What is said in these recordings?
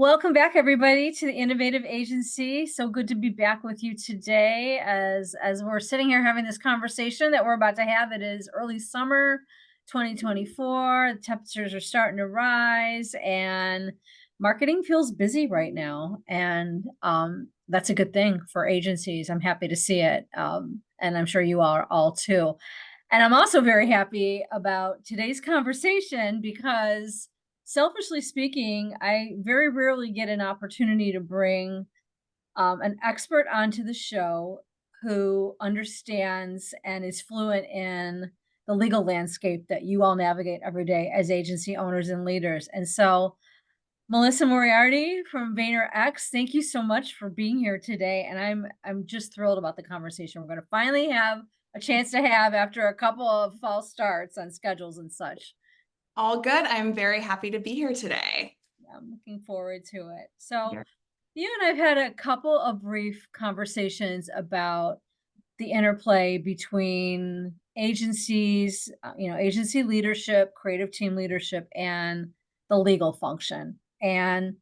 Welcome back, everybody, to the Innovative Agency. So good to be back with you today as we're sitting here having this conversation that we're about to have. It is early summer 2024. The temperatures are starting to rise and marketing feels busy right now. And that's a good thing for agencies. I'm happy to see it. And I'm sure you are all too. And I'm also very happy about today's conversation because, selfishly speaking, I very rarely get an opportunity to bring an expert onto the show who understands and is fluent in the legal landscape that you all navigate every day as agency owners and leaders. And so, Melissa Moriarty from VaynerX, thank you so much for being here today. And I'm just thrilled about the conversation we're going to finally have a chance to have after a couple of false starts on schedules and such. All good. I'm very happy to be here today. Yeah, I'm looking forward to it. So, Yeah. you and I've had a couple of brief conversations about the interplay between agencies, agency leadership, creative team leadership, and the legal function. And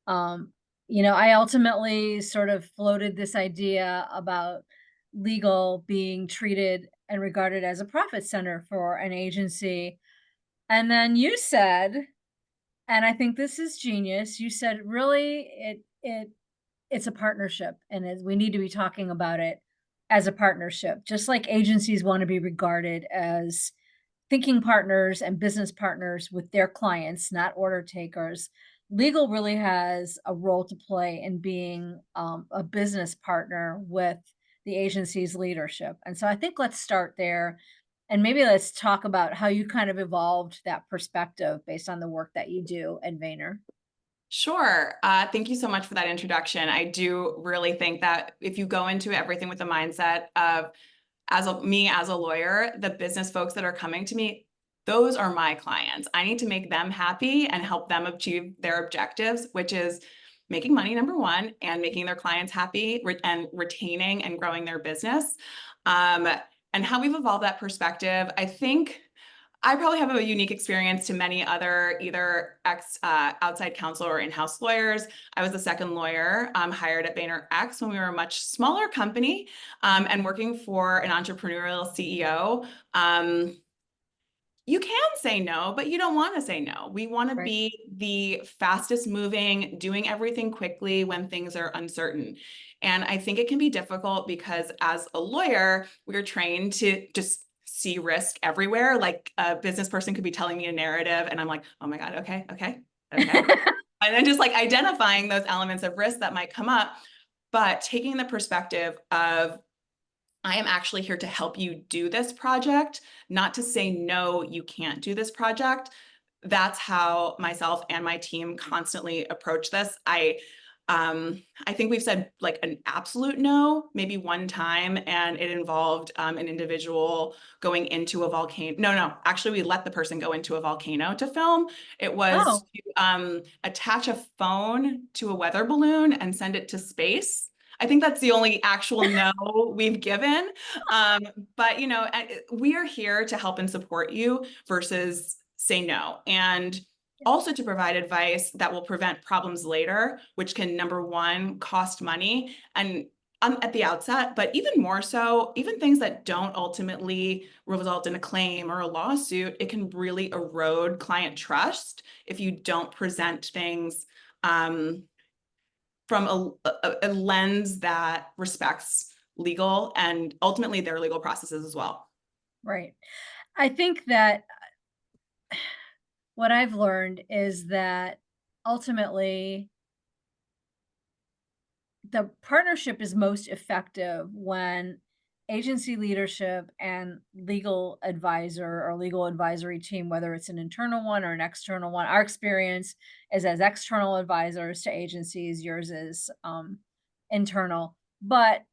Um, I ultimately sort of floated this idea about legal being treated and regarded as a profit center for an agency. And then you said, and I think this is genius, you said really it's a partnership we need to be talking about it as a partnership, just like agencies want to be regarded as thinking partners and business partners with their clients, not order takers. Legal really has a role to play in being a business partner with the agency's leadership. And so I think let's start there. And maybe let's talk about how you kind of evolved that perspective based on the work that you do at Vayner. Sure. Thank you so much for that introduction. I do really think that if you go into everything with the mindset of me as a lawyer, the business folks that are coming to me, those are my clients. I need to make them happy and help them achieve their objectives, which is making money, number one, and making their clients happy and retaining and growing their business. Um, and how we've evolved that perspective, I think I probably have a unique experience to many other either outside counsel or in-house lawyers. I was the second lawyer hired at VaynerX when we were a much smaller company and working for an entrepreneurial CEO. You can say no, but you don't want to say no. We want to Right. be the fastest moving, doing everything quickly when things are uncertain. And I think it can be difficult because as a lawyer, we're trained to just see risk everywhere. Like a business person could be telling me a narrative and I'm like, oh my God, okay, okay, okay. And then just like identifying those elements of risk that might come up, but taking the perspective of I am actually here to help you do this project, not to say, no, you can't do this project. That's how myself and my team constantly approach this. I think we've said like an absolute no, maybe one time, and it involved an individual going into a volcano. No, actually, we let the person go into a volcano to film. It was Oh, to attach a phone to a weather balloon and send it to space. I think that's the only actual no we've given. Um, but we are here to help and support you versus say no. And also to provide advice that will prevent problems later, which can, number one, cost money and at the outset, but even more so, even things that don't ultimately result in a claim or a lawsuit, it can really erode client trust if you don't present things from a lens that respects legal and ultimately their legal processes as well. right. I think that what I've learned is that ultimately the partnership is most effective when agency leadership and legal advisor or legal advisory team, whether it's an internal one or an external one, our experience is as external advisors to agencies, yours is internal. But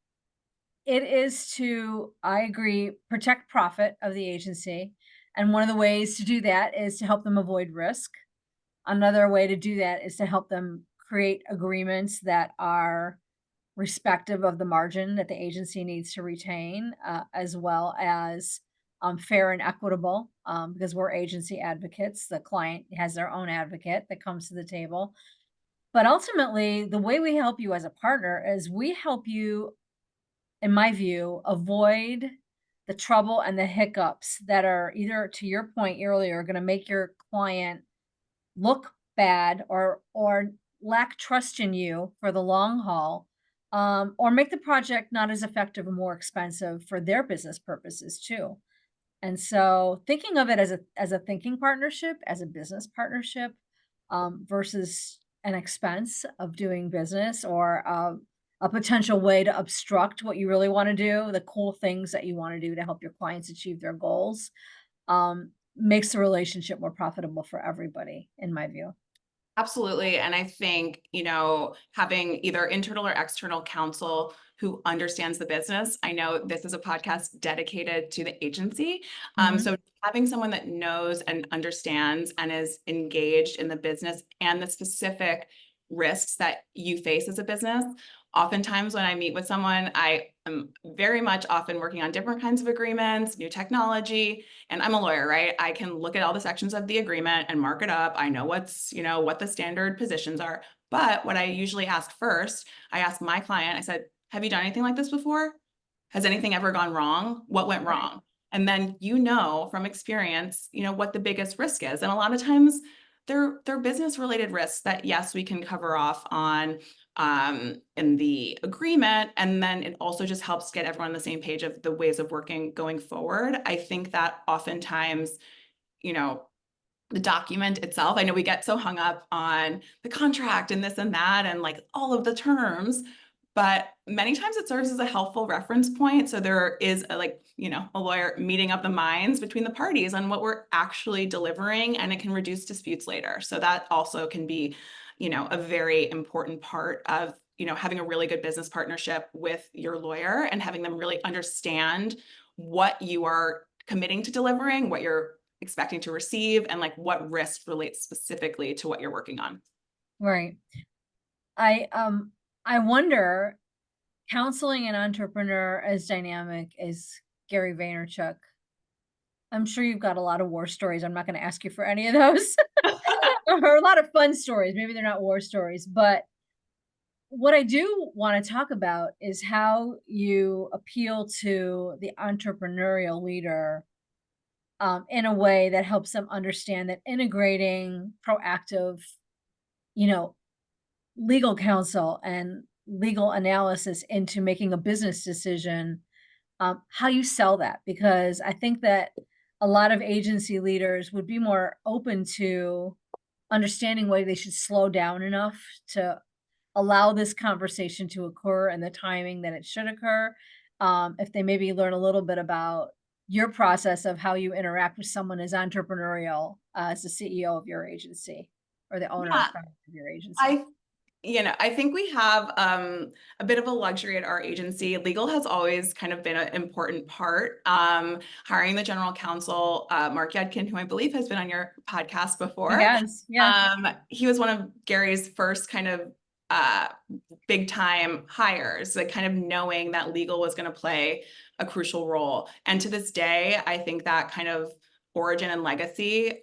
it is to, I agree, protect profit of the agency. And one of the ways to do that is to help them avoid risk. Another way to do that is to help them create agreements that are respective of the margin that the agency needs to retain, as well as fair and equitable, because we're agency advocates. The client has their own advocate that comes to the table. But ultimately, the way we help you as a partner is we help you, in my view, avoid the trouble and the hiccups that are either, to your point earlier, going to make your client look bad or lack trust in you for the long haul, or make the project not as effective or more expensive for their business purposes too. And so thinking of it as a thinking partnership, as a business partnership, versus an expense of doing business, or a potential way to obstruct what you really want to do, the cool things that you want to do to help your clients achieve their goals, makes the relationship more profitable for everybody, in my view. Absolutely. And I think, having either internal or external counsel who understands the business. I know this is a podcast dedicated to the agency. Mhm. So having someone that knows and understands and is engaged in the business and the specific risks that you face as a business. Oftentimes when I meet with someone, I am very much often working on different kinds of agreements, new technology, and I'm a lawyer, right? I can look at all the sections of the agreement and mark it up. I know what the standard positions are. But what I usually ask first, I ask my client, I said, have you done anything like this before? Has anything ever gone wrong? What went Right. wrong? And then from experience, what the biggest risk is. And a lot of times they're business related risks that yes, we can cover off on in the agreement. And then it also just helps get everyone on the same page of the ways of working going forward. I think that oftentimes, you know, the document itself, I know we get so hung up on the contract and this and that and like all of the terms, but many times it serves as a helpful reference point. So there is a lawyer meeting up the minds between the parties on what we're actually delivering, and it can reduce disputes later. So that also can be, a very important part of, having a really good business partnership with your lawyer and having them really understand what you are committing to delivering, what you're expecting to receive, and like what risk relates specifically to what you're working on. Right. I I wonder, counseling an entrepreneur as dynamic as Gary Vaynerchuk. I'm sure you've got a lot of war stories. I'm not going to ask you for any of those. Or a lot of fun stories. Maybe they're not war stories, but what I do want to talk about is how you appeal to the entrepreneurial leader, in a way that helps them understand that integrating proactive, you know, legal counsel and legal analysis into making a business decision, how you sell that. Because I think that a lot of agency leaders would be more open to understanding why they should slow down enough to allow this conversation to occur and the timing that it should occur. If they maybe learn a little bit about your process of how you interact with someone as entrepreneurial, as the CEO of your agency, or the owner or Yeah, founder of your agency. I I think we have a bit of a luxury at our agency. Legal has always kind of been an important part. Hiring the general counsel, Mark Yudkin, who I believe has been on your podcast He before. has, yeah. He was one of Gary's first kind of uh, big time hires, like kind of knowing that legal was going to play a crucial role. And to this day, I think that kind of origin and legacy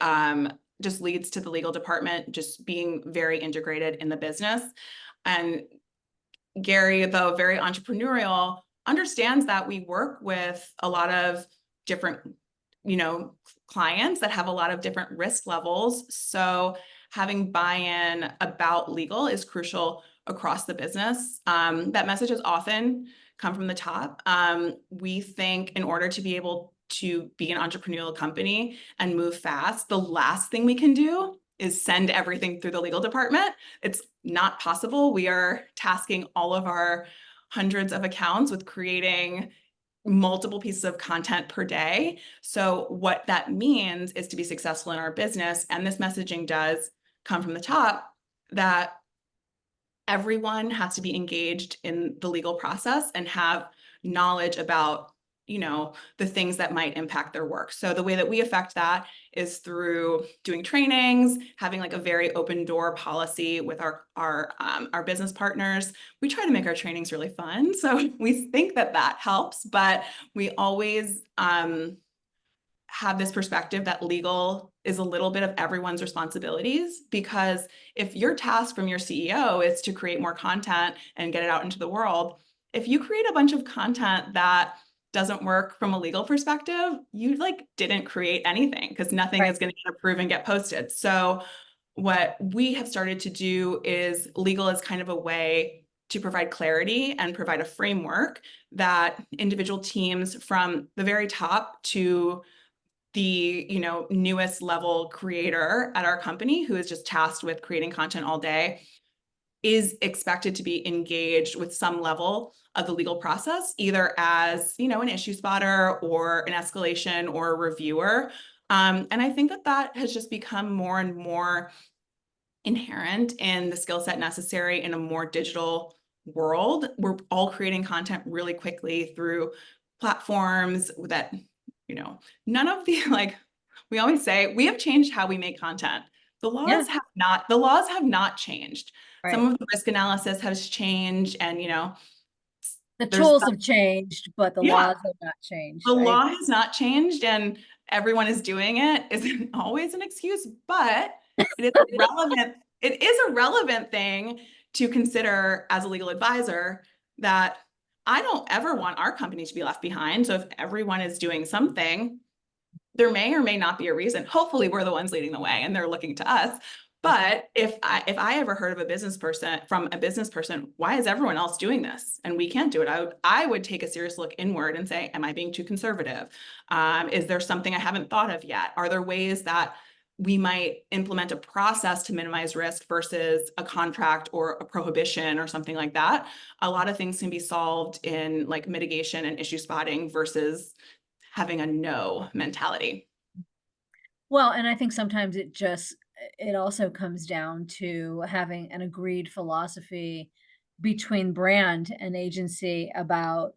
just leads to the legal department just being very integrated in the business. And Gary, though very entrepreneurial, understands that we work with a lot of different, clients that have a lot of different risk levels. So having buy-in about legal is crucial across the business. That message has often come from the top. We think in order to be able to be an entrepreneurial company and move fast, the last thing we can do is send everything through the legal department. It's not possible. We are tasking all of our hundreds of accounts with creating multiple pieces of content per day. So what that means is to be successful in our business, and this messaging does come from the top, that everyone has to be engaged in the legal process and have knowledge about the things that might impact their work. So the way that we affect that is through doing trainings, having like a very open door policy with our business partners. We try to make our trainings really fun, so we think that helps, but we always have this perspective that legal is a little bit of everyone's responsibilities, because if your task from your CEO is to create more content and get it out into the world, if you create a bunch of content that doesn't work from a legal perspective, you like didn't create anything, because nothing Right. is going to get approved and get posted. So what we have started to do is legal is kind of a way to provide clarity and provide a framework that individual teams from the very top to the newest level creator at our company, who is just tasked with creating content all day, is expected to be engaged with some level of the legal process, either as an issue spotter or an escalation or a reviewer. And I think that has just become more and more inherent in the skill set necessary in a more digital world. We're all creating content really quickly through platforms that, none of the, like, we always say, we have changed how we make content. The Yeah. laws have not changed. Some Right. of the risk analysis has changed, and The there's tools have changed, but the yeah, laws have not the changed. law has not changed, and everyone is doing it isn't always an excuse, but it is relevant. It is a relevant thing to consider as a legal advisor, that I don't ever want our company to be left behind. So if everyone is doing something, there may or may not be a reason. Hopefully we're the ones leading the way and they're looking to us. But if I ever heard of a business person, why is everyone else doing this and we can't do it? I would take a serious look inward and say, am I being too conservative? Is there something I haven't thought of yet? Are there ways that we might implement a process to minimize risk versus a contract or a prohibition or something like that? A lot of things can be solved in like mitigation and issue spotting versus having a no mentality. Well, and I think sometimes it also comes down to having an agreed philosophy between brand and agency about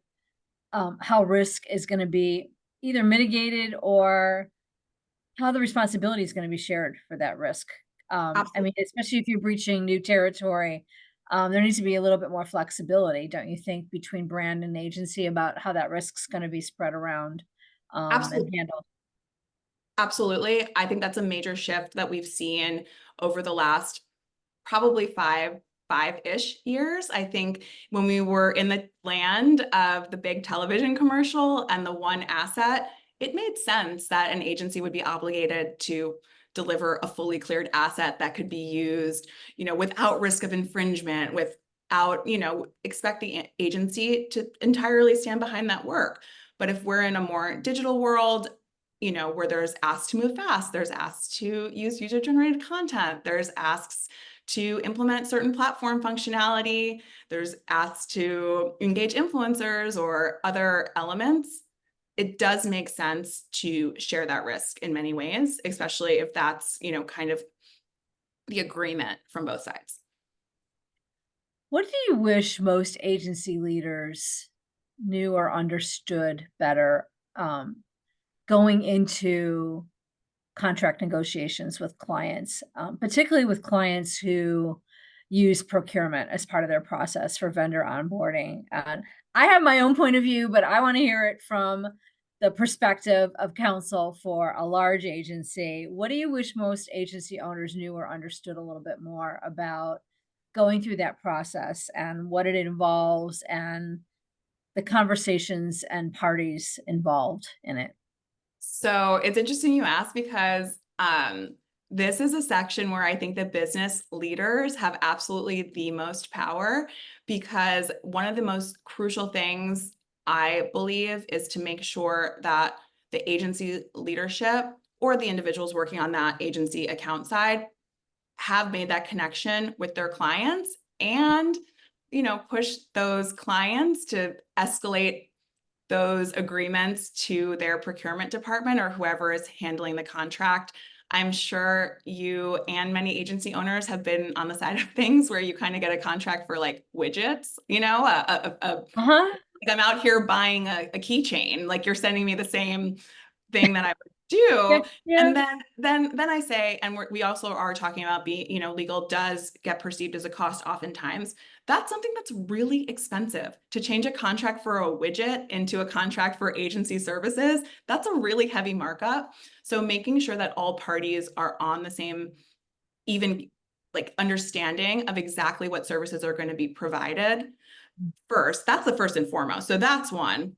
how risk is going to be either mitigated or how the responsibility is going to be shared for that risk. I Absolutely. mean, especially if you're breaching new territory, there needs to be a little bit more flexibility, don't you think, between brand and agency about how that risk's going to be spread around and Absolutely. handled. Absolutely. I think that's a major shift that we've seen over the last probably five-ish years. I think when we were in the land of the big television commercial and the one asset, it made sense that an agency would be obligated to deliver a fully cleared asset that could be used, without risk of infringement, without, expecting an agency to entirely stand behind that work. But if we're in a more digital world, where there's asks to move fast, there's asks to use user-generated content, there's asks to implement certain platform functionality, there's asks to engage influencers or other elements, it does make sense to share that risk in many ways, especially if that's, kind of the agreement from both sides. What do you wish most agency leaders knew or understood better going into contract negotiations with clients, particularly with clients who use procurement as part of their process for vendor onboarding? And I have my own point of view, but I want to hear it from the perspective of counsel for a large agency. What do you wish most agency owners knew or understood a little bit more about going through that process and what it involves and the conversations and parties involved in it? So it's interesting you ask, because this is a section where I think the business leaders have absolutely the most power, because one of the most crucial things I believe is to make sure that the agency leadership or the individuals working on that agency account side have made that connection with their clients, and push those clients to escalate those agreements to their procurement department or whoever is handling the contract. I'm sure you and many agency owners have been on the side of things where you kind of get a contract for like widgets, Uh-huh. like I'm out here buying a keychain, like you're sending me the same thing that I would Yeah, do. yeah, And then I say, and we also are talking about being, legal does get perceived as a cost oftentimes. That's something that's really expensive. To change a contract for a widget into a contract for agency services, that's a really heavy markup. So making sure that all parties are on the same, even like understanding of exactly what services are going to be provided first, that's the first and foremost. So that's one.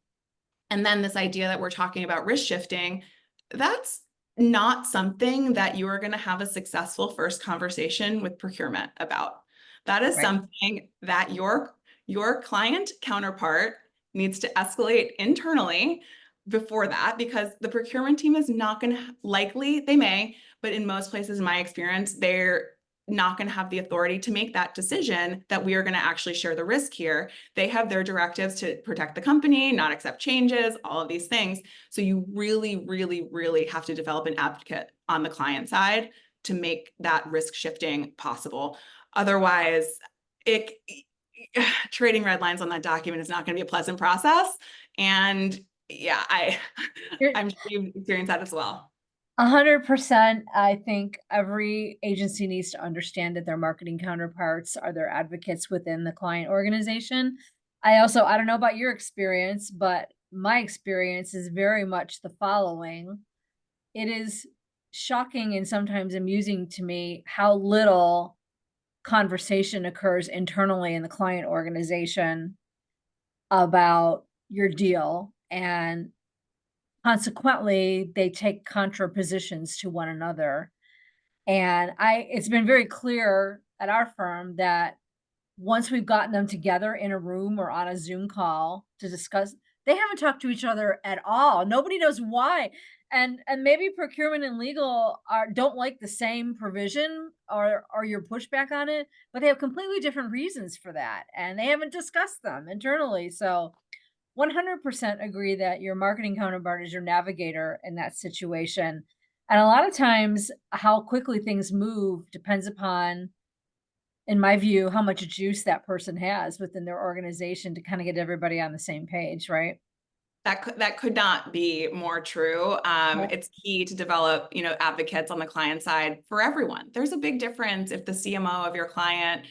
And then this idea that we're talking about risk shifting, that's not something that you are going to have a successful first conversation with procurement about. That is right. something that your client counterpart needs to escalate internally before that, because the procurement team is not going to, likely they may, but in most places, in my experience, they're not going to have the authority to make that decision that we are going to actually share the risk here. They have their directives to protect the company, not accept changes, all of these things. So you really, really, really have to develop an advocate on the client side to make that risk shifting possible. Otherwise, it trading red lines on that document is not going to be a pleasant process. And yeah, You're I'm sure you've experienced that as well. 100%. I think every agency needs to understand that their marketing counterparts are their advocates within the client organization. I don't know about your experience, but my experience is very much the following. It is shocking and sometimes amusing to me how little conversation occurs internally in the client organization about your deal. And consequently, they take contra positions to one another. And it's been very clear at our firm that once we've gotten them together in a room or on a Zoom call to discuss, they haven't talked to each other at all. Nobody knows why. And maybe procurement and legal don't like the same provision or your pushback on it, but they have completely different reasons for that. And they haven't discussed them internally. So 100% agree that your marketing counterpart is your navigator in that situation. And a lot of times, how quickly things move depends upon, in my view, how much juice that person has within their organization to kind of get everybody on the same page, right? That could not be more true. Yep. It's key to develop, advocates on the client side for everyone. There's a big difference if the CMO of your client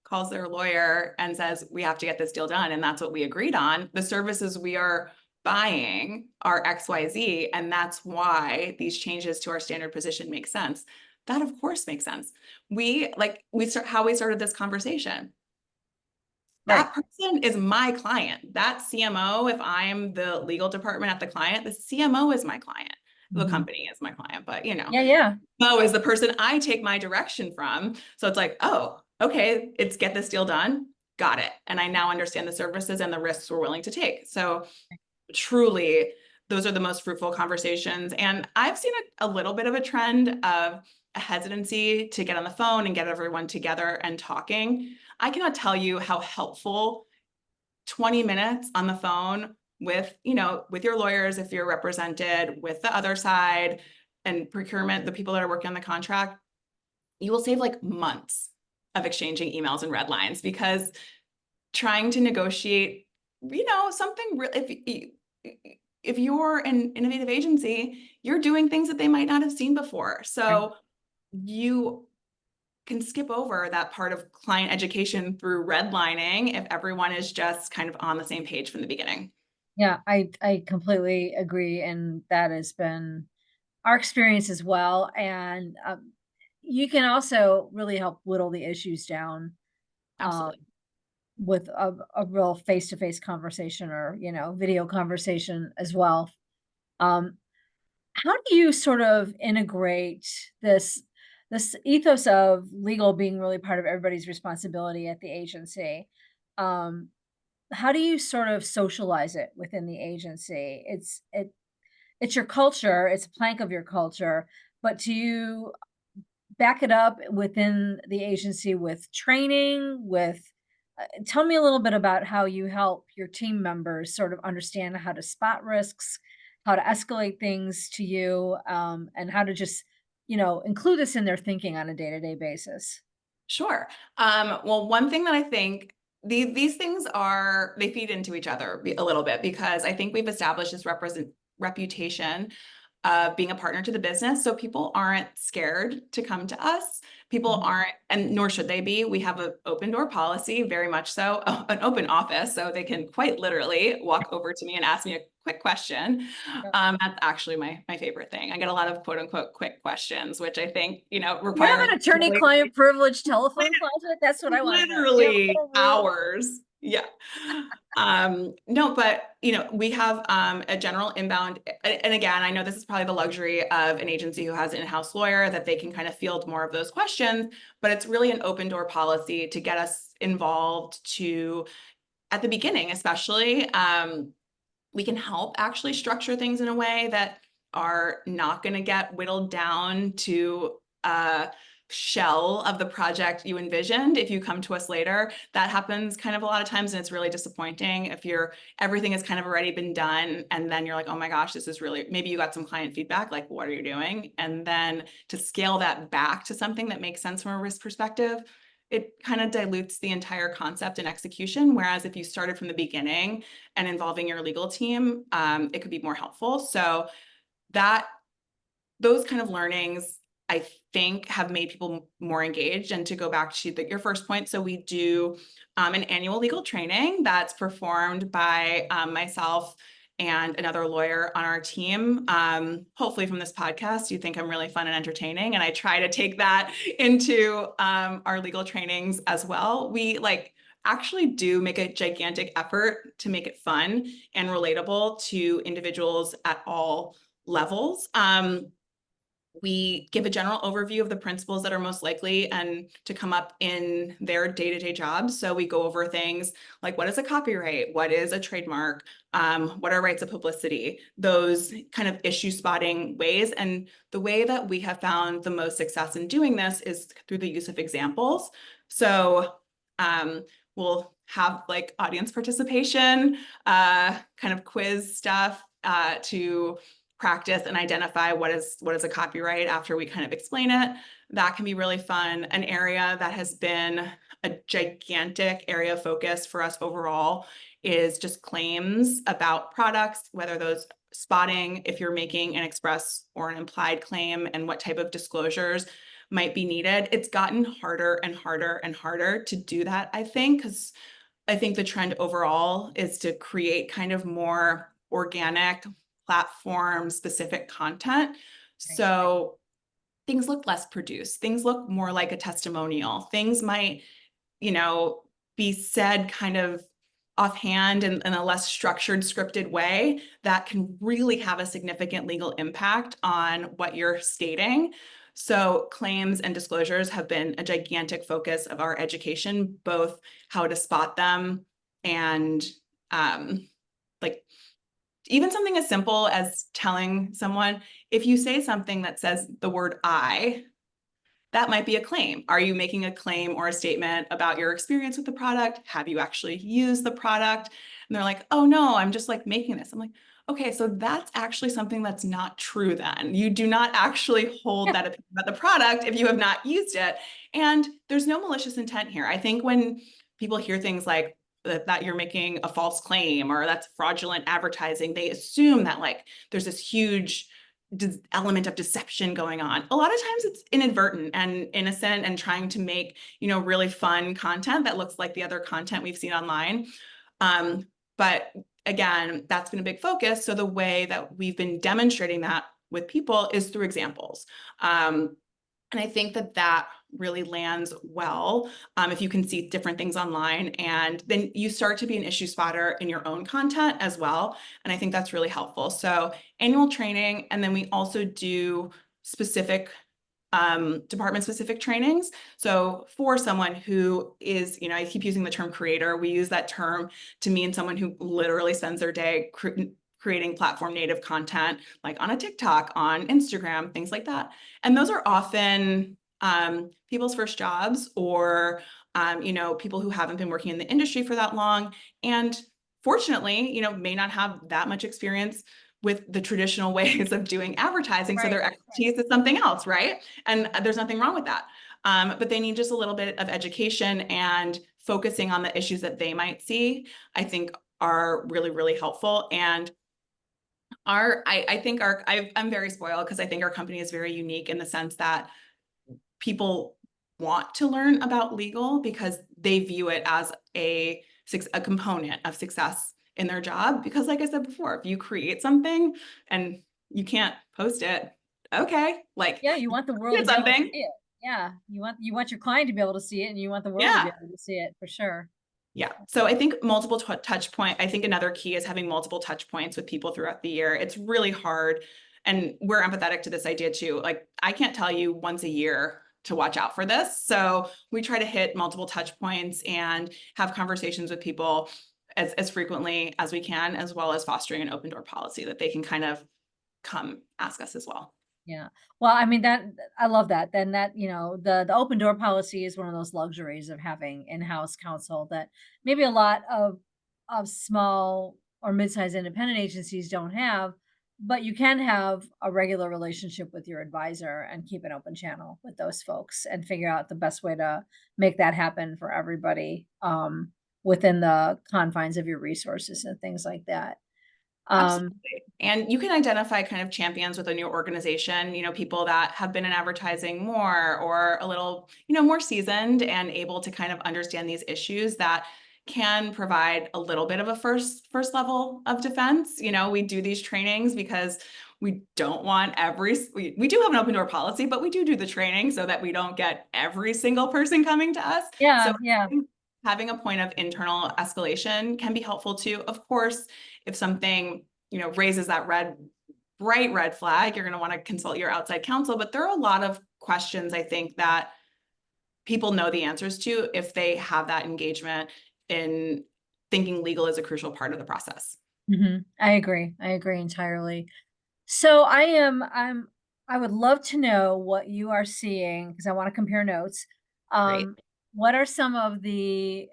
calls their lawyer and says, we have to get this deal done, and that's what we agreed on. The services we are buying are XYZ, and that's why these changes to our standard position make sense. That of course makes sense. How we started this conversation. Right. That person is my client. That CMO, if I'm the legal department at the client, the CMO is my client. The Mhm. company is my client, but Yeah, yeah. Mo is the person I take my direction from. So it's like, oh, okay, it's get this deal done. Got it. And I now understand the services and the risks we're willing to take. So truly, those are the most fruitful conversations. And I've seen a little bit of a trend of a hesitancy to get on the phone and get everyone together and talking. I cannot tell you how helpful 20 minutes on the phone with, with your lawyers, if you're represented, with the other side and procurement, the people that are working on the contract, you will save like months of exchanging emails and red lines, because trying to negotiate, something real, if you're an innovative agency, you're doing things that they might not have seen before. Right. So you can skip over that part of client education through redlining if everyone is just kind of on the same page from the beginning. Yeah, I completely agree, and that has been our experience as well. And you can also really help whittle the issues down um, Absolutely. with a real face-to-face conversation or video conversation as well. Um, how do you sort of integrate this ethos of legal being really part of everybody's responsibility at the agency? Um, how do you sort of socialize it within the agency? It's your culture, it's a plank of your culture, but do you back it up within the agency with training, with tell me a little bit about how you help your team members sort of understand how to spot risks, how to escalate things to you, and how to just, include this in their thinking on a day-to-day basis. Sure. Well, one thing that I think these things they feed into each other a little bit, because I think we've established this reputation of being a partner to the business. So people aren't scared to come to us. People aren't, and nor should they be. We have an open door policy, very much so, an open office. So they can quite literally walk over to me and ask me a quick question. Yep. That's actually my favorite thing. I get a lot of quote unquote quick questions, which I think, You require have an attorney-client privilege telephone closet? That's what I want to know. Do you have a literally whole room? hours. Yeah. No, but we have a general inbound, and again, I know this is probably the luxury of an agency who has an in-house lawyer that they can kind of field more of those questions, but it's really an open door policy to get us involved at the beginning, especially. We can help actually structure things in a way that are not going to get whittled down to a shell of the project you envisioned if you come to us later. That happens kind of a lot of times, and it's really disappointing if everything has kind of already been done, and then you're like, oh my gosh, this is really, maybe you got some client feedback, like, what are you doing? And then to scale that back to something that makes sense from a risk perspective, it kind of dilutes the entire concept and execution. Whereas if you started from the beginning and involving your legal team, it could be more helpful. So those kind of learnings, I think, have made people more engaged. And to go back to your first point, so we do an annual legal training that's performed by myself and another lawyer on our team. Hopefully from this podcast, you think I'm really fun and entertaining, and I try to take that into our legal trainings as well. We actually do make a gigantic effort to make it fun and relatable to individuals at all levels. We give a general overview of the principles that are most likely and to come up in their day-to-day jobs. So we go over things like, what is a copyright? What is a trademark? What are rights of publicity? Those kind of issue spotting ways. And the way that we have found the most success in doing this is through the use of examples. So we'll have audience participation, kind of quiz stuff to practice and identify what is a copyright after we kind of explain it. That can be really fun. An area that has been a gigantic area of focus for us overall is just claims about products, whether those spotting if you're making an express or an implied claim and what type of disclosures might be needed. It's gotten harder and harder and harder to do that, I think, because I think the trend overall is to create kind of more organic platform specific content. So things look less produced. Things look more like a testimonial. Things might, be said kind of offhand in a less structured, scripted way that can really have a significant legal impact on what you're stating. So claims and disclosures have been a gigantic focus of our education, both how to spot them and even something as simple as telling someone, if you say something that says the word I, that might be a claim. Are you making a claim or a statement about your experience with the product? Have you actually used the product? And they're like, oh no, I'm just making this. I'm like, okay, so that's actually something that's not true then. You do not actually hold that opinion about the product if you have not used it. And there's no malicious intent here. I think when people hear things like that you're making a false claim or that's fraudulent advertising, they assume that there's this huge element of deception going on. A lot of times it's inadvertent and innocent and trying to make, really fun content that looks like the other content we've seen online. But again, that's been a big focus. So the way that we've been demonstrating that with people is through examples. And I think that really lands well if you can see different things online, and then you start to be an issue spotter in your own content as well. And I think that's really helpful. So annual training, and then we also do specific department specific trainings. So for someone who is, I keep using the term creator, we use that term to mean someone who literally spends their day creating platform native content, like on a TikTok, on Instagram, things like that. And those are often people's first jobs or, people who haven't been working in the industry for that long. And fortunately, may not have that much experience with the traditional ways of doing advertising. So their expertise is something else, right? And there's nothing wrong with that. But they need just a little bit of education, and focusing on the issues that they might see, I think are really, really helpful. And I think I'm very spoiled because I think our company is very unique in the sense that people want to learn about legal because they view it as a component of success in their job. Because like I said before, if you create something and you can't post it, okay, like Yeah, you want the you world to did be able to something. see it. Yeah, you want your client to be able to see it, and you want the world to be Yeah. able to see it for sure. Yeah. So I think multiple touch point. I think another key is having multiple touch points with people throughout the year. It's really hard. And we're empathetic to this idea too. Like I can't tell you once a year to watch out for this. So we try to hit multiple touch points and have conversations with people as frequently as we can, as well as fostering an open door policy that they can kind of come ask us as well. Yeah. Well, I mean that I love that. Then that, the open door policy is one of those luxuries of having in-house counsel that maybe a lot of small or mid-sized independent agencies don't have, but you can have a regular relationship with your advisor and keep an open channel with those folks and figure out the best way to make that happen for everybody within the confines of your resources and things like that. Absolutely. Um And you can identify kind of champions within your organization, people that have been in advertising more or a little, more seasoned and able to kind of understand these issues that can provide a little bit of a first level of defense. We do these trainings because we don't want we do have an open door policy, but we do the training so that we don't get every single person coming to us. So yeah, yeah. having a point of internal escalation can be helpful too. Of course, if something, raises that bright red flag, you're going to want to consult your outside counsel. But there are a lot of questions I think that people know the answers to if they have that engagement in thinking legal is a crucial part of the process. I agree. I agree entirely. So I would love to know what you are seeing because I want to compare notes. Great. What are some of the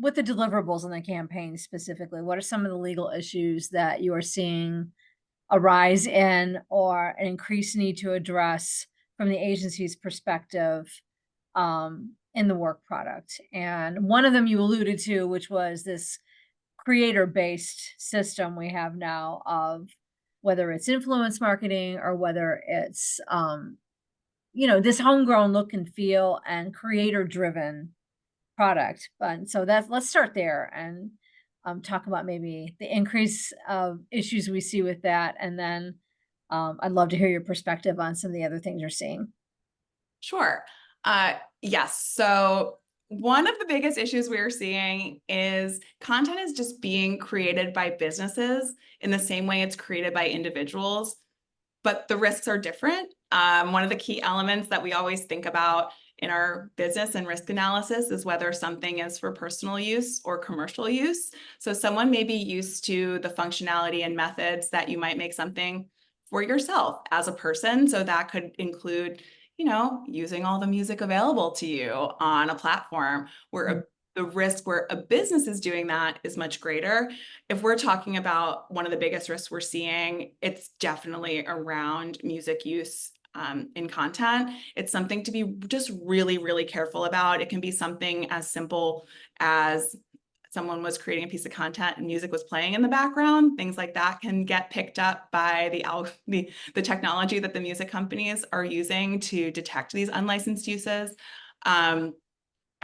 with the deliverables in the campaign specifically? What are some of the legal issues that you are seeing arise in or an increased need to address from the agency's perspective in the work product? And one of them you alluded to, which was this creator-based system we have now of whether it's influence marketing or whether it's, this homegrown look and feel and creator-driven product. But so that's let's start there and talk about maybe the increase of issues we see with that, and then I'd love to hear your perspective on some of the other things you're seeing. Sure. Yes. So one of the biggest issues we're seeing is content is just being created by businesses in the same way it's created by individuals, but the risks are different. One of the key elements that we always think about in our business and risk analysis is whether something is for personal use or commercial use. So someone may be used to the functionality and methods that you might make something for yourself as a person. So that could include, using all the music available to you on a platform where Mhm. the risk where a business is doing that is much greater. If we're talking about one of the biggest risks we're seeing, it's definitely around music use in content. It's something to be just really, really careful about. It can be something as simple as someone was creating a piece of content and music was playing in the background. Things like that can get picked up by the technology that the music companies are using to detect these unlicensed uses. And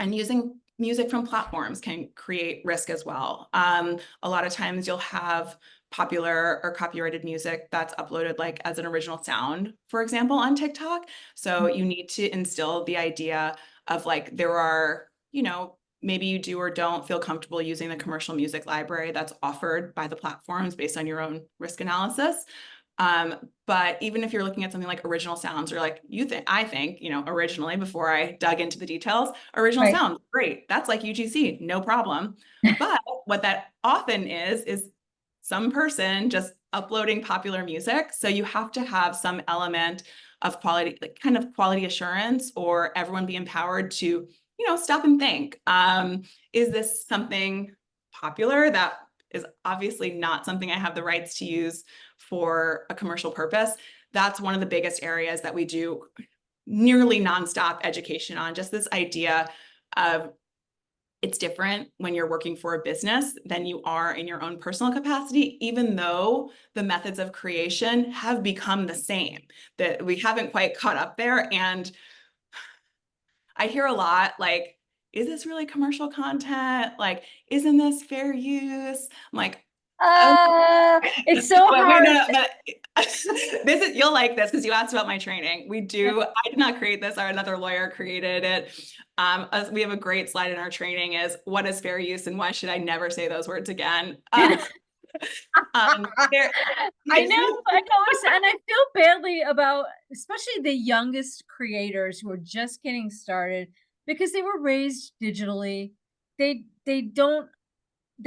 using music from platforms can create risk as well. A lot of times you'll have popular or copyrighted music that's uploaded like as an original sound, for example, on TikTok. So you need to instill the idea of like there are, maybe you do or don't feel comfortable using the commercial music library that's offered by the platforms based on your own risk analysis. But even if you're looking at something like original sounds or like I think, originally before I dug into the details, original Right. sounds, great. That's like UGC, no problem. But what that often is some person just uploading popular music. So you have to have some element of quality, like kind of quality assurance, or everyone be empowered to, stop and think. Is this something popular that is obviously not something I have the rights to use for a commercial purpose? That's one of the biggest areas that we do nearly nonstop education on, just this idea of it's different when you're working for a business than you are in your own personal capacity, even though the methods of creation have become the same, that we haven't quite caught up there. And I hear a lot like, is this really commercial content? Like, isn't this fair use? I'm like, oh, It's so wait, no, hard. no, but this is, you'll like this because you asked about my training. I did not create this, another lawyer created it. We have a great slide in our training is what is fair use and why should I never say those words again? There, I know, and I feel badly about especially the youngest creators who are just getting started because they were raised digitally. They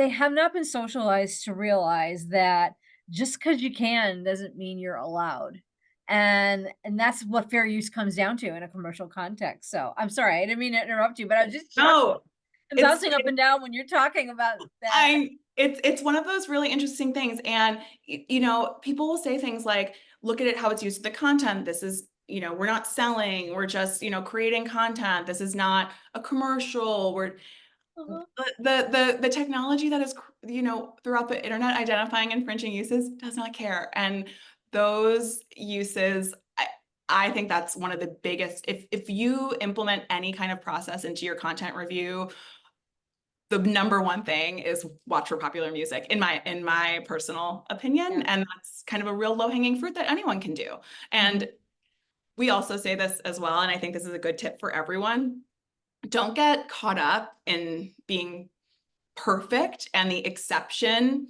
have not been socialized to realize that just because you can doesn't mean you're allowed. And that's what fair use comes down to in a commercial context. So I'm sorry, I didn't mean to interrupt you, but I was just chuckling no, and it's bouncing up and down when you're talking about that. it's one of those really interesting things. And people will say things like, look at it, how it's used to the content. This is, we're not selling, we're just, creating content. This is not a commercial. We're Uh-huh. the technology that is, throughout the internet identifying infringing uses does not care. And those uses, I think that's one of the biggest, if you implement any kind of process into your content review, the number one thing is watch for popular music in my personal opinion. Yeah. And that's kind of a real low-hanging fruit that anyone can do. And we also say this as well, and I think this is a good tip for everyone. Don't get caught up in being perfect and the exception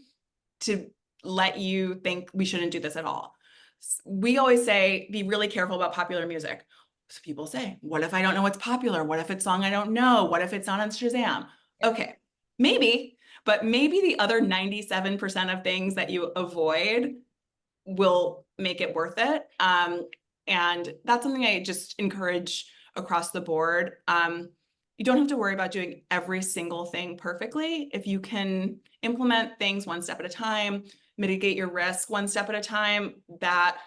to let you think we shouldn't do this at all. We always say, be really careful about popular music. So people say, what if I don't know what's popular? What if it's a song I don't know? What if it's not on Shazam? Yeah. Okay, maybe, but maybe the other 97% of things that you avoid will make it worth it. And that's something I just encourage across the board. You don't have to worry about doing every single thing perfectly. If you can implement things one step at a time, mitigate your risk one step at a time, that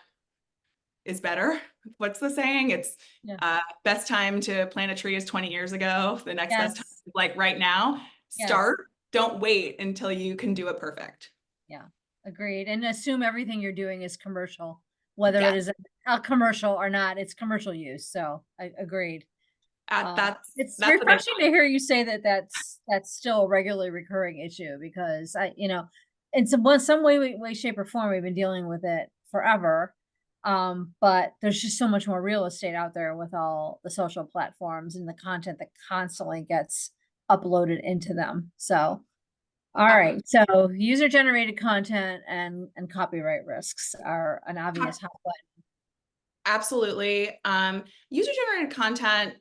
is better. What's the saying? It's Yeah. best time to plant a tree is 20 years ago. The next best time Yes. is like right now. Yes. Start. Don't wait until you can do it perfect. Yeah. Agreed. And assume everything you're doing is commercial, whether it Yeah, is a commercial or not, it's commercial use. So I agreed. It's that's the big refreshing to hear you say that that's still a regularly recurring issue because in some way, shape, or form, we've been dealing with it forever. But there's just so much more real estate out there with all the social platforms and the content that constantly gets uploaded into them. So, all one. right. So user generated content and copyright risks are an obvious hot button. Absolutely. User-generated content,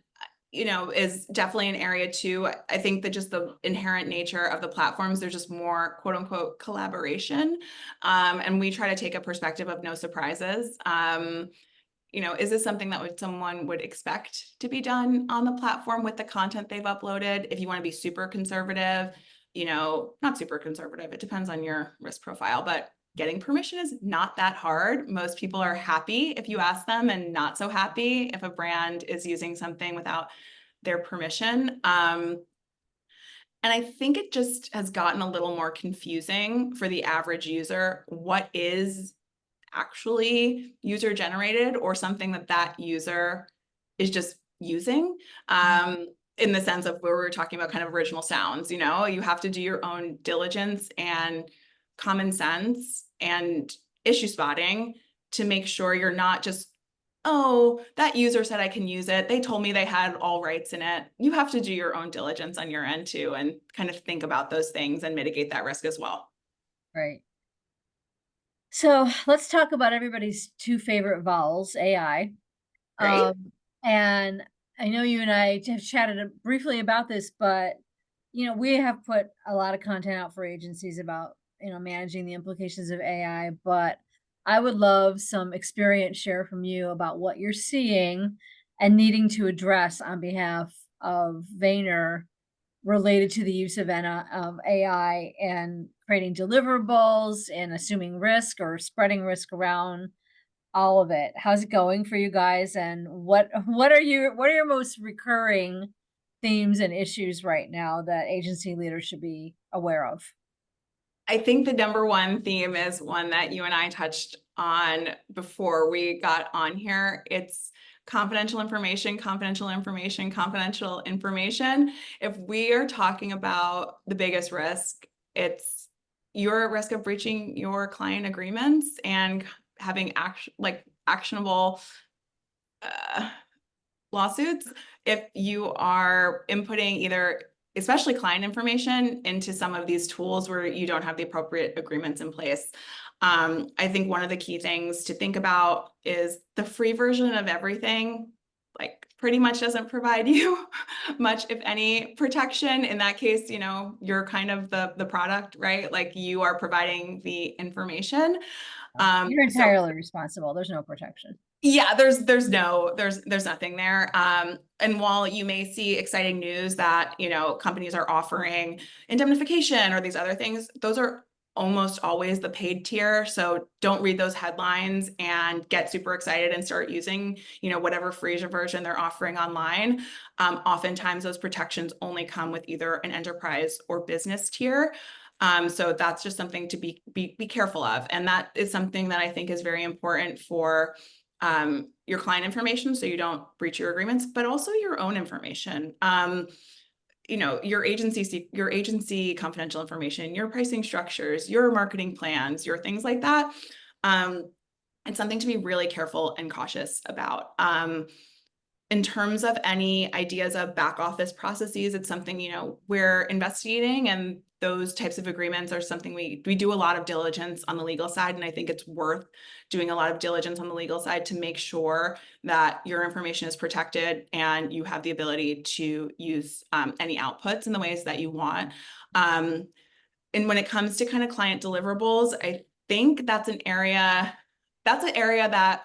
is definitely an area too. I think that just the inherent nature of the platforms, there's just more quote unquote collaboration. And we try to take a perspective of no surprises. Is this something that someone would expect to be done on the platform with the content they've uploaded? If you want to be super conservative, not super conservative, it depends on your risk profile, but getting permission is not that hard. Most people are happy if you ask them and not so happy if a brand is using something without their permission. And I think it just has gotten a little more confusing for the average user. What is actually user generated or something that user is just using? In the sense of where we were talking about kind of original sounds, you have to do your own diligence and common sense and issue spotting to make sure you're not just, oh, that user said I can use it. They told me they had all rights in it. You have to do your own diligence on your end too, and kind of think about those things and mitigate that risk as well. Right. So let's talk about everybody's two favorite vowels, AI. Great. And I know you and I have chatted briefly about this, but we have put a lot of content out for agencies about managing the implications of AI. But I would love some experience share from you about what you're seeing and needing to address on behalf of Vayner related to the use of AI and creating deliverables and assuming risk or spreading risk around all of it. How's it going for you guys? And what are your most recurring themes and issues right now that agency leaders should be aware of? I think the number one theme is one that you and I touched on before we got on here. It's confidential information, confidential information, confidential information. If we are talking about the biggest risk, it's you're at risk of breaching your client agreements and having actionable lawsuits if you are inputting either especially client information into some of these tools where you don't have the appropriate agreements in place. I think one of the key things to think about is the free version of everything, like pretty much doesn't provide you much, if any, protection. In that case, you know, you're kind of the product, right? Like you are providing the information. You're So entirely responsible. There's no protection. yeah, there's nothing there. And while you may see exciting news that, you know, companies are offering indemnification or these other things, those are almost always the paid tier. So don't read those headlines and get super excited and start using, you know, whatever free version they're offering online. Oftentimes those protections only come with either an enterprise or business tier. So that's just something to be careful of. And that is something that I think is very important for your client information, so you don't breach your agreements, but also your own information. You know, your agency confidential information, your pricing structures, your marketing plans, your things like that. It's something to be really careful and cautious about. In terms of any ideas of back office processes, it's something, you know, we're investigating, and those types of agreements are something we do a lot of diligence on the legal side. And I think it's worth doing a lot of diligence on the legal side to make sure that your information is protected and you have the ability to use any outputs in the ways that you want. And when it comes to kind of client deliverables, I think that's an area that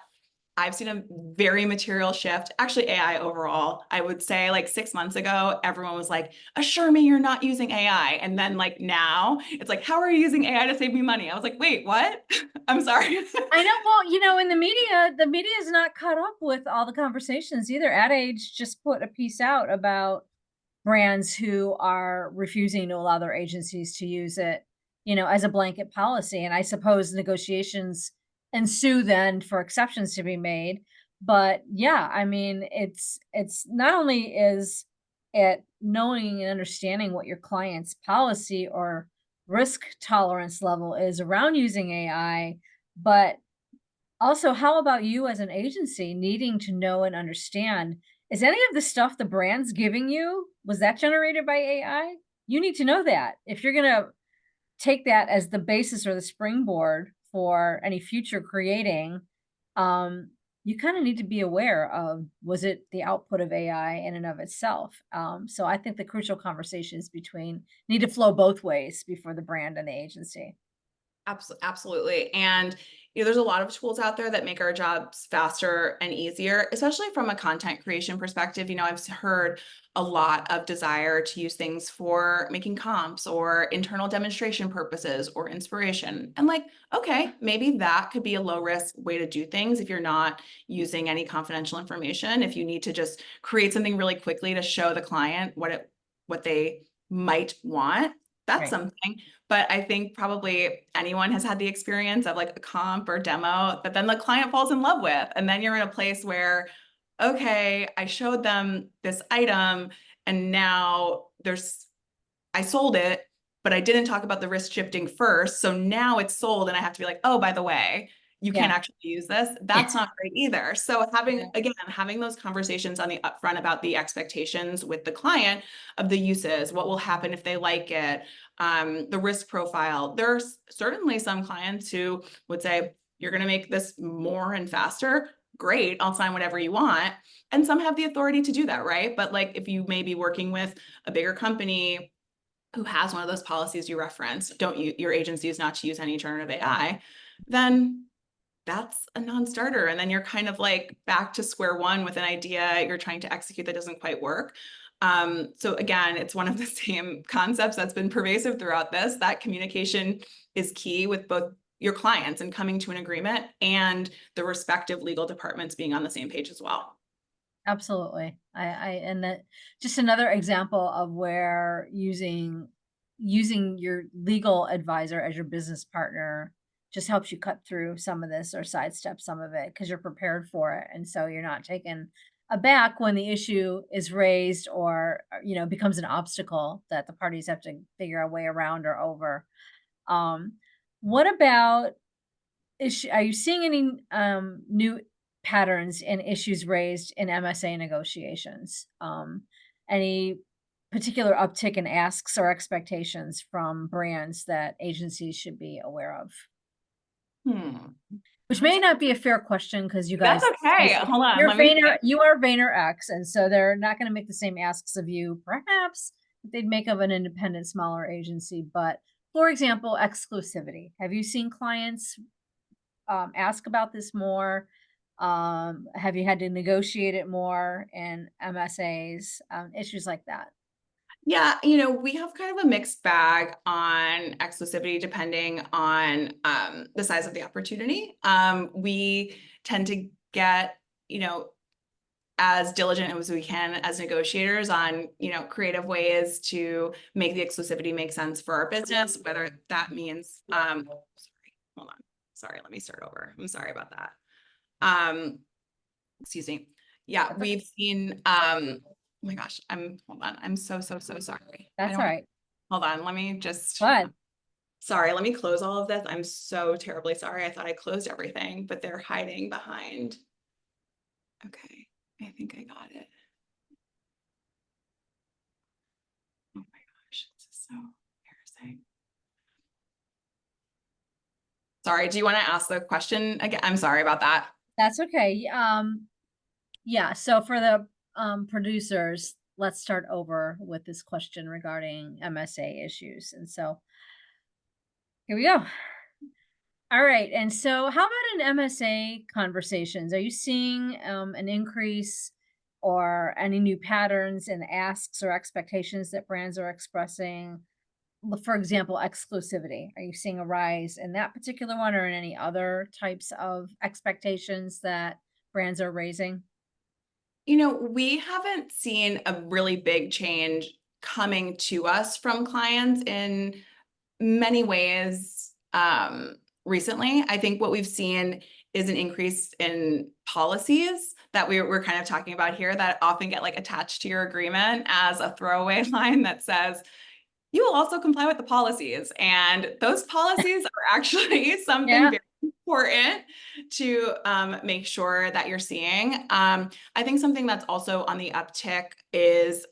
I've seen a very material shift. Actually, AI overall, I would say like 6 months ago, everyone was like, assure me you're not using AI. And then like now it's like, how are you using AI to save me money? I was like, wait, what? I'm sorry. I know. Well, in the media is not caught up with all the conversations either. Ad Age just put a piece out about brands who are refusing to allow their agencies to use it, as a blanket policy. And I suppose negotiations ensue then for exceptions to be made. But yeah, I mean, it's not only is it knowing and understanding what your client's policy or risk tolerance level is around using AI, but also, how about you as an agency needing to know and understand, is any of the stuff the brand's giving you, was that generated by AI? You need to know that. If you're gonna take that as the basis or the springboard for any future creating, you kind of need to be aware of, was it the output of AI in and of itself? So I think the crucial conversations need to flow both ways before the brand and the agency. Absolutely. And you know, there's a lot of tools out there that make our jobs faster and easier, especially from a content creation perspective. You know, I've heard a lot of desire to use things for making comps or internal demonstration purposes or inspiration. And like, okay, maybe that could be a low risk way to do things if you're not using any confidential information. If you need to just create something really quickly to show the client what they might want, that's Right. something. But I think probably anyone has had the experience of like a comp or demo that then the client falls in love with. And then you're in a place where, okay, I showed them this item and now I sold it, but I didn't talk about the risk shifting first. So now it's sold and I have to be like, oh, by the way, you can't Yeah. actually use this. That's not great either. So Yeah. having those conversations on the upfront about the expectations with the client of the uses, what will happen if they like it, the risk profile. There's certainly some clients who would say, you're going to make this more and faster. Great, I'll sign whatever you want. And some have the authority to do that, right? But like if you may be working with a bigger company who has one of those policies you referenced, your agency is not to use any generative AI, then that's a non-starter. And then you're kind of like back to square one with an idea you're trying to execute that doesn't quite work. So again, it's one of the same concepts that's been pervasive throughout this, that communication is key with both your clients and coming to an agreement and the respective legal departments being on the same page as well. Absolutely. And that just another example of where using your legal advisor as your business partner just helps you cut through some of this or sidestep some of it because you're prepared for it. And so you're not taken aback when the issue is raised or, becomes an obstacle that the parties have to figure a way around or over. Um, what about are you seeing any new patterns and issues raised in MSA negotiations? Any particular uptick in asks or expectations from brands that agencies should be aware of? Hmm. Which may not be a fair question because you That's guys, okay. Hold on. Let me think. You are VaynerX, and so they're not going to make the same asks of you, perhaps, that they'd make of an independent, smaller agency. But for example, exclusivity. Have you seen clients ask about this more? Have you had to negotiate it more in MSAs? Issues like that. Yeah, we have kind of a mixed bag on exclusivity depending on the size of the opportunity. We tend to get, you know, as diligent as we can as negotiators on, creative ways to make the exclusivity make sense for our business, whether that means, sorry, hold on. Sorry, let me start over. I'm sorry about that. Excuse me. Yeah, That's okay. we've seen, oh my gosh, hold on. I'm so sorry. I That's don't all have, right. hold on. Let me just, But sorry, let me close all of this. I'm so terribly sorry. I thought I closed everything, but they're hiding behind. Okay, I think I got it. Oh my gosh, this is so embarrassing. Sorry, do you want to ask the question again? I'm sorry about that. that's okay. Yeah. So for the producers, let's start over with this question regarding MSA issues. And so here we go. All right. And so, how about in MSA conversations? Are you seeing an increase or any new patterns in asks or expectations that brands are expressing? For example, exclusivity. Are you seeing a rise in that particular one or in any other types of expectations that brands are raising? We haven't seen a really big change coming to us from clients in many ways recently. I think what we've seen is an increase in policies that we're kind of talking about here that often get like attached to your agreement as a throwaway line that says, you will also comply with the policies. And those policies are actually something Yeah. very important to make sure that you're seeing. I think something that's also on the uptick is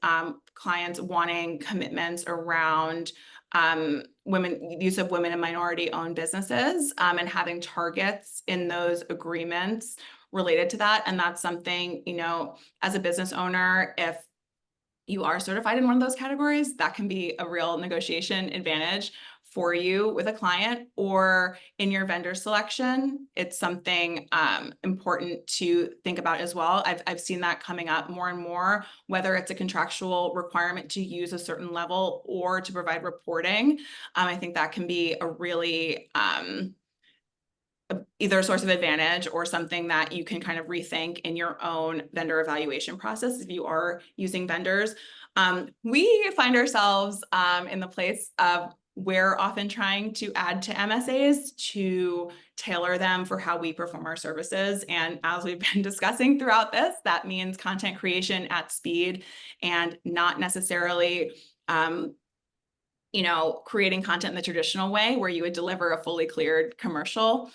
clients wanting commitments around use of women and minority owned businesses and having targets in those agreements related to that. And that's something, as a business owner, if you are certified in one of those categories, that can be a real negotiation advantage for you with a client or in your vendor selection. It's something important to think about as well. I've seen that coming up more and more, whether it's a contractual requirement to use a certain level or to provide reporting. I think that can be a really either a source of advantage or something that you can kind of rethink in your own vendor evaluation process if you are using vendors. We find ourselves in the place of we're often trying to add to MSAs to tailor them for how we perform our services. And as we've been discussing throughout this, that means content creation at speed and not necessarily creating content in the traditional way where you would deliver a fully cleared commercial.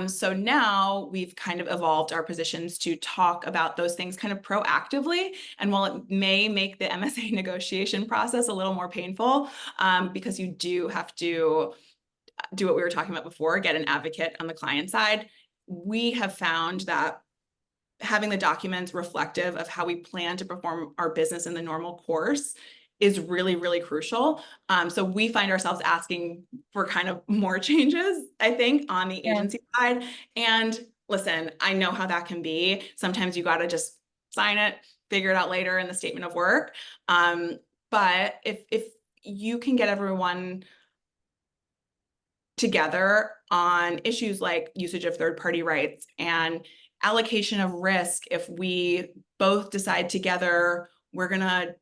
So now we've kind of evolved our positions to talk about those things kind of proactively. And while it may make the MSA negotiation process a little more painful, because you do have to do what we were talking about before, get an advocate on the client side, we have found that having the documents reflective of how we plan to perform our business in the normal course is really, really crucial. So we find ourselves asking for kind of more changes, I think, on the Yeah. agency side. And listen, I know how that can be. Sometimes you got to just sign it, figure it out later in the statement of work. But if you can get everyone together on issues like usage of third-party rights and allocation of risk, if we both decide together we're gonna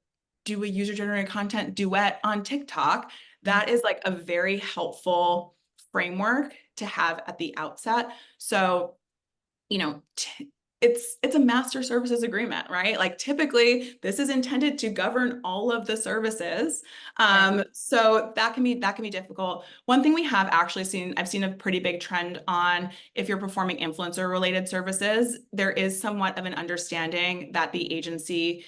do a user-generated content duet on TikTok, that is like a very helpful framework to have at the outset. So, you know, it's a master services agreement, right? Like typically this is intended to govern all of the services. So that can be difficult. One thing we have actually seen, I've seen a pretty big trend on, if you're performing influencer related services, there is somewhat of an understanding that the agency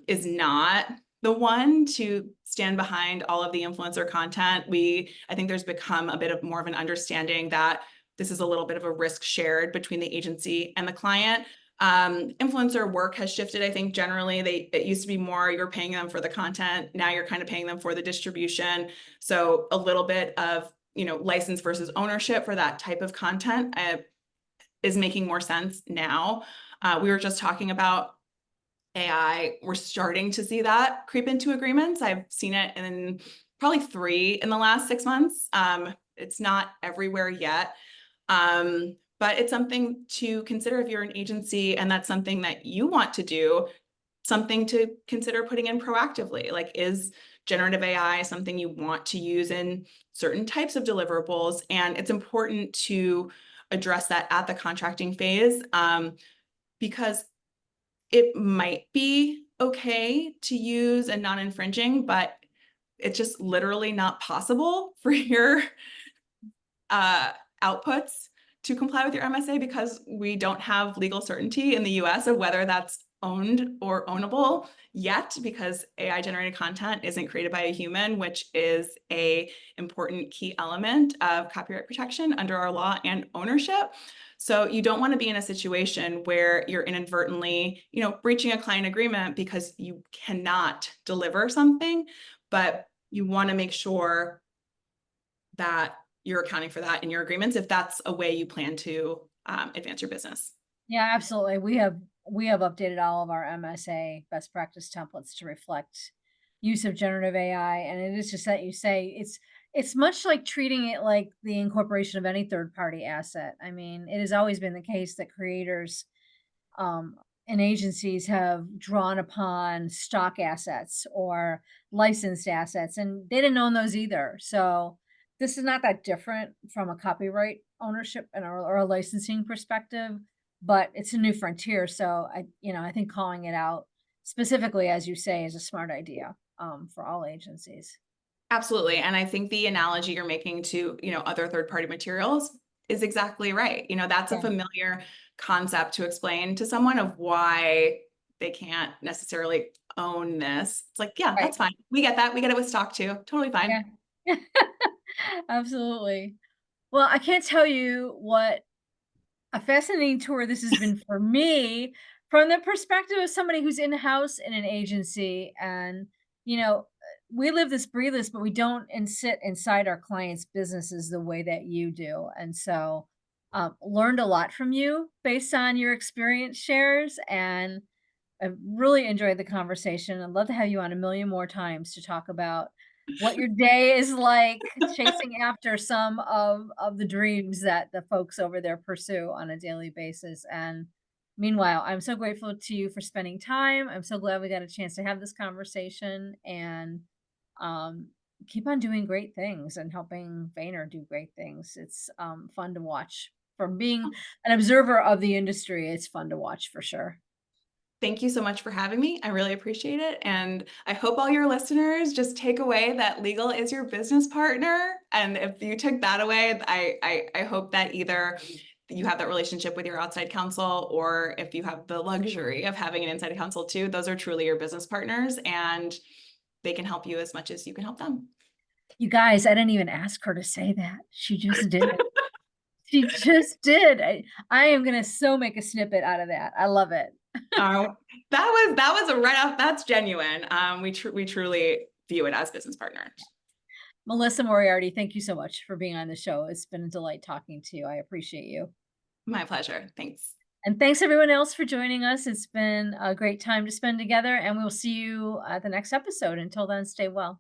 is not the one to stand behind all of the influencer content. I think there's become a bit of more of an understanding that this is a little bit of a risk shared between the agency and the client. Influencer work has shifted. I think generally it used to be more you're paying them for the content. Now you're kind of paying them for the distribution. So a little bit of, license versus ownership for that type of content is making more sense now. We were just talking about AI. We're starting to see that creep into agreements. I've seen it in probably 3 in the last 6 months. It's not everywhere yet. But it's something to consider if you're an agency and that's something that you want to do, something to consider putting in proactively. Like, is generative AI something you want to use in certain types of deliverables? And it's important to address that at the contracting phase, because it might be okay to use and non-infringing, but it's just literally not possible for your outputs to comply with your MSA, because we don't have legal certainty in the US of whether that's owned or ownable yet, because AI generated content isn't created by a human, which is a important key element of copyright protection under our law and ownership. So you don't want to be in a situation where you're inadvertently, breaching a client agreement because you cannot deliver something, but you want to make sure that you're accounting for that in your agreements if that's a way you plan to advance your business. Yeah, absolutely. We have updated all of our MSA best practice templates to reflect use of generative AI, and it is just that you say it's much like treating it like the incorporation of any third party asset. I mean, it has always been the case that creators and agencies have drawn upon stock assets or licensed assets, and they didn't own those either. So this is not that different from a copyright ownership or a licensing perspective, but it's a new frontier. So I think calling it out specifically, as you say, is a smart idea for all agencies. Absolutely. And I think the analogy you're making to, other third-party materials is exactly right. That's a Yeah, familiar concept to explain to someone of why they can't necessarily own this. It's like, yeah, right. that's fine. We get that. We get it with stock too. Totally fine. Yeah. Absolutely. Well, I can't tell you what a fascinating tour this has been for me from the perspective of somebody who's in-house in an agency. And, we live this, breathe this, but we don't sit inside our clients' businesses the way that you do. And so, learned a lot from you based on your experience shares. And I really enjoyed the conversation. I'd love to have you on a million more times to talk about what your day is like chasing after some of the dreams that the folks over there pursue on a daily basis. And meanwhile, I'm so grateful to you for spending time. I'm so glad we got a chance to have this conversation, and um, keep on doing great things and helping Vayner do great things. It's fun to watch. From being an observer of the industry, it's fun to watch for sure. Thank you so much for having me. I really appreciate it. And I hope all your listeners just take away that legal is your business partner. And if you took that away, I hope that either you have that relationship with your outside counsel, or if you have the luxury of having an inside counsel too, those are truly your business partners, and they can help you as much as you can help them. You guys, I didn't even ask her to say that. She just did. She just did. I am gonna so make a snippet out of that. I love it. Uh, that was a right off. That's genuine. We truly view it as business partners. Melissa Moriarty, thank you so much for being on the show. It's been a delight talking to you. I appreciate you. My pleasure. Thanks. And thanks everyone else for joining us. It's been a great time to spend together, and we'll see you at the next episode. Until then, stay well.